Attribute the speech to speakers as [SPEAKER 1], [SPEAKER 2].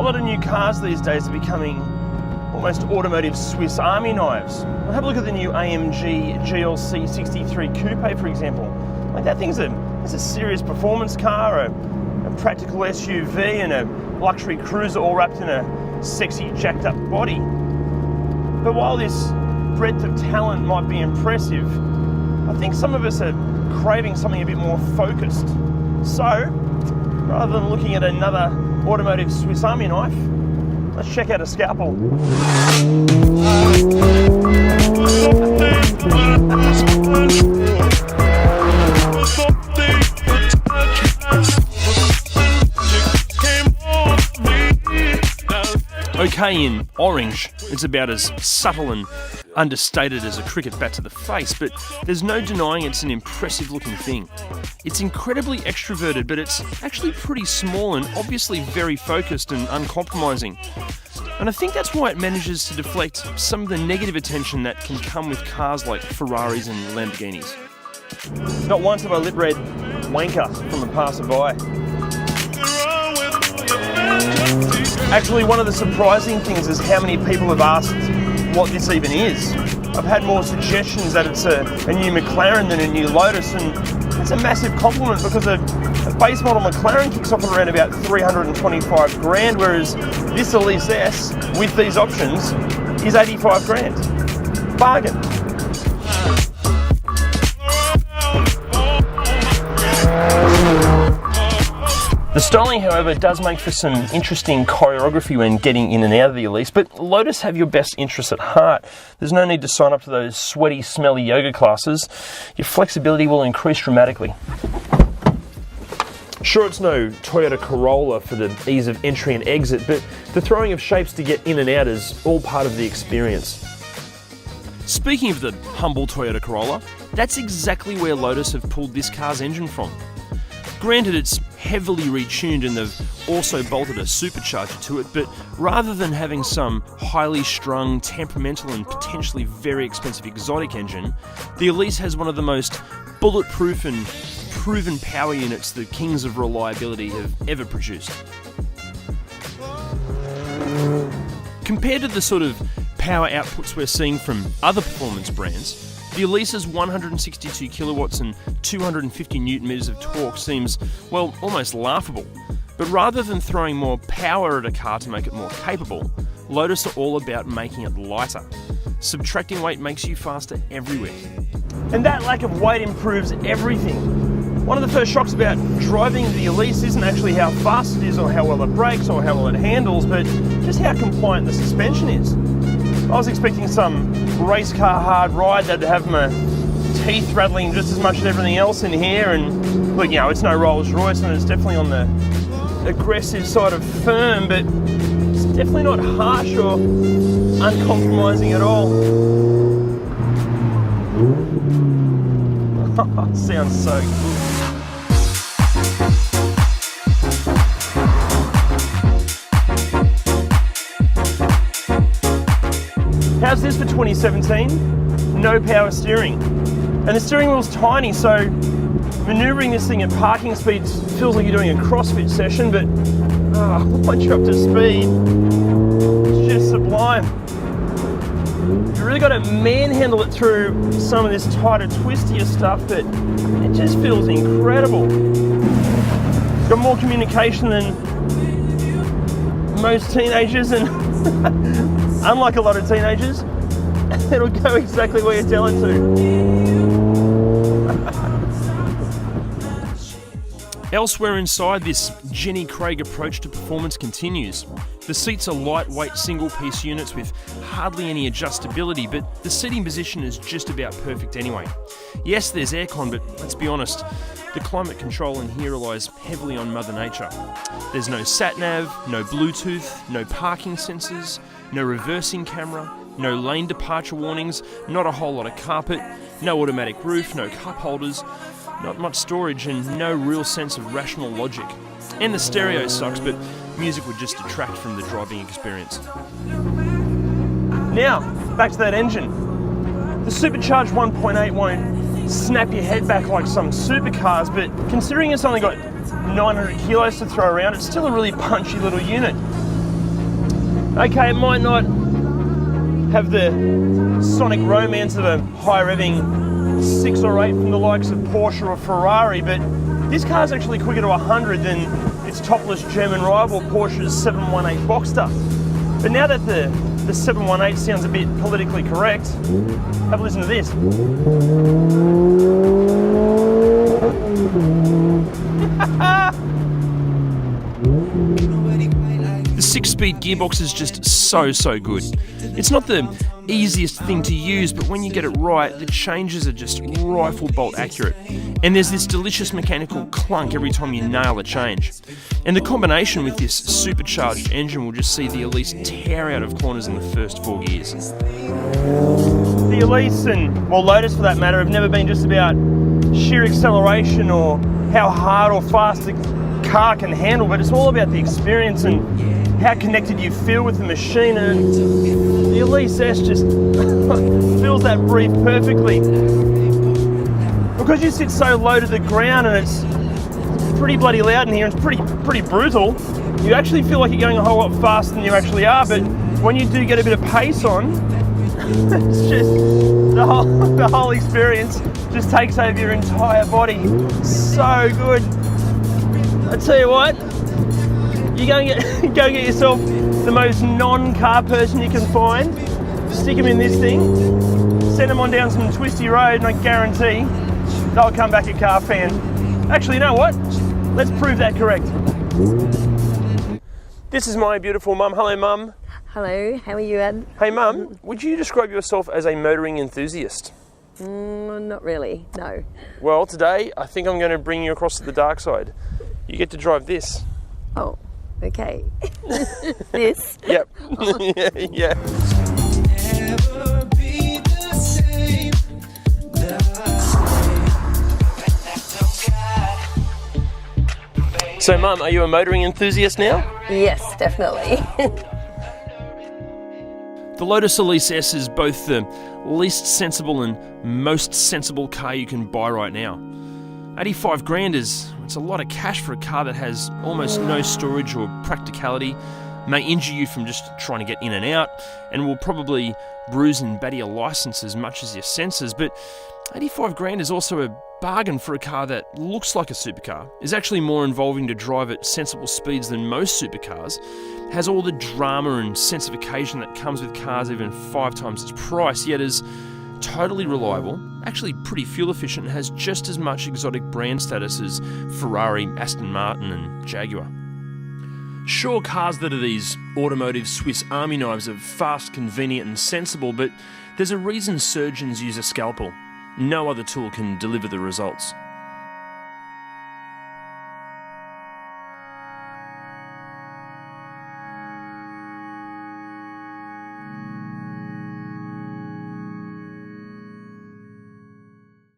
[SPEAKER 1] lot of new cars these days are becoming almost automotive Swiss Army knives. Well, have a look at the new AMG GLC63 coupe, for example. Like, that thing's a serious performance car, a practical SUV, and a luxury cruiser all wrapped in a sexy, jacked up body. But while this breadth of talent might be impressive, I think some of us are craving something a bit more focused. So, rather than looking at another automotive Swiss Army knife, let's check out a scalpel. Okay, in orange, it's about as subtle and understated as a cricket bat to the face, but there's no denying it's an impressive looking thing. It's incredibly extroverted, but it's actually pretty small and obviously very focused and uncompromising. And I think that's why it manages to deflect some of the negative attention that can come with cars like Ferraris and Lamborghinis. Not once have I lit read wanker from a passerby. Actually, one of the surprising things is how many people have asked what this even is. I've had more suggestions that it's a new McLaren than a new Lotus, and that's a massive compliment because a base model McLaren kicks off at around about 325 grand, whereas this Elise S with these options is 85 grand. Bargain. The styling, however, does make for some interesting choreography when getting in and out of the Elise, but Lotus have your best interests at heart. There's no need to sign up to those sweaty, smelly yoga classes. Your flexibility will increase dramatically. Sure, it's no Toyota Corolla for the ease of entry and exit, but the throwing of shapes to get in and out is all part of the experience. Speaking of the humble Toyota Corolla, that's exactly where Lotus have pulled this car's engine from. Granted, it's heavily retuned and they've also bolted a supercharger to it, but rather than having some highly strung, temperamental and potentially very expensive exotic engine, the Elise has one of the most bulletproof and proven power units the kings of reliability have ever produced. Compared to the sort of power outputs we're seeing from other performance brands, the Elise's 162 kilowatts and 250 newton meters of torque seems, well, almost laughable. But rather than throwing more power at a car to make it more capable, Lotus are all about making it lighter. Subtracting weight makes you faster everywhere. And that lack of weight improves everything. One of the first shocks about driving the Elise isn't actually how fast it is or how well it brakes or how well it handles, but just how compliant the suspension is. I was expecting some race car hard ride that'd have my teeth rattling just as much as everything else in here, and look, you know, it's no Rolls Royce and it's definitely on the aggressive side of firm, but it's definitely not harsh or uncompromising at all. Sounds so good. How's this for 2017? No power steering. And the steering wheel's tiny, so manoeuvring this thing at parking speeds feels like you're doing a CrossFit session, but once you're up to speed, it's just sublime. You've really got to manhandle it through some of this tighter, twistier stuff, but it just feels incredible. It's got more communication than most teenagers, and unlike a lot of teenagers, it'll go exactly where you tell it to. Elsewhere inside, this Jenny Craig approach to performance continues. The seats are lightweight single-piece units with hardly any adjustability, but the seating position is just about perfect anyway. Yes, there's aircon, but let's be honest, the climate control in here relies heavily on Mother Nature. There's no sat-nav, no Bluetooth, no parking sensors, no reversing camera, no lane departure warnings, not a whole lot of carpet, no automatic roof, no cup holders, not much storage, and no real sense of rational logic. And the stereo sucks, but music would just detract from the driving experience. Now, back to that engine. The supercharged 1.8 won't snap your head back like some supercars, but considering it's only got 900 kilos to throw around, it's still a really punchy little unit. Okay, it might not have the sonic romance of a high revving 6 or 8 from the likes of Porsche or Ferrari, but this car's actually quicker to 100 than its topless German rival Porsche's 718 Boxster. But now that the 718 sounds a bit politically correct, have a listen to this. The 6-speed gearbox is just so good. It's not the easiest thing to use, but when you get it right, the changes are just rifle bolt accurate. And there's this delicious mechanical clunk every time you nail a change. And the combination with this supercharged engine will just see the Elise tear out of corners in the first 4 gears. The Elise, and well, Lotus for that matter, have never been just about sheer acceleration or how hard or fast the car can handle, but it's all about the experience and how connected you feel with the machine. And the Elise S just fills that brief perfectly. Because you sit so low to the ground and it's pretty bloody loud in here, it's pretty brutal, you actually feel like you're going a whole lot faster than you actually are, but when you do get a bit of pace on, it's just the whole experience just takes over your entire body. So good. I tell you what, you go and get yourself the most non-car person you can find, stick them in this thing, send them on down some twisty road, and I guarantee they'll come back a car fan. Actually, you know what? Let's prove that correct. This is my beautiful mum. Hello, mum.
[SPEAKER 2] Hello, how are you, Ed?
[SPEAKER 1] Hey, mum, would you describe yourself as a motoring enthusiast?
[SPEAKER 2] Not really, no.
[SPEAKER 1] Well, today I think I'm going to bring you across to the dark side. You get to drive this.
[SPEAKER 2] Oh, okay. This?
[SPEAKER 1] Yep. Yeah. So, Mum, are you a motoring enthusiast now?
[SPEAKER 2] Yes, definitely.
[SPEAKER 1] The Lotus Elise S is both the least sensible and most sensible car you can buy right now. 85 grand it's a lot of cash for a car that has almost no storage or practicality, may injure you from just trying to get in and out, and will probably bruise and batter your license as much as your sensors. But 85 grand is also a bargain for a car that looks like a supercar, is actually more involving to drive at sensible speeds than most supercars, has all the drama and sense of occasion that comes with cars even 5 times its price, yet is totally reliable, actually pretty fuel efficient, and has just as much exotic brand status as Ferrari, Aston Martin and Jaguar. Sure, cars that are these automotive Swiss army knives are fast, convenient and sensible, but there's a reason surgeons use a scalpel. No other tool can deliver the results.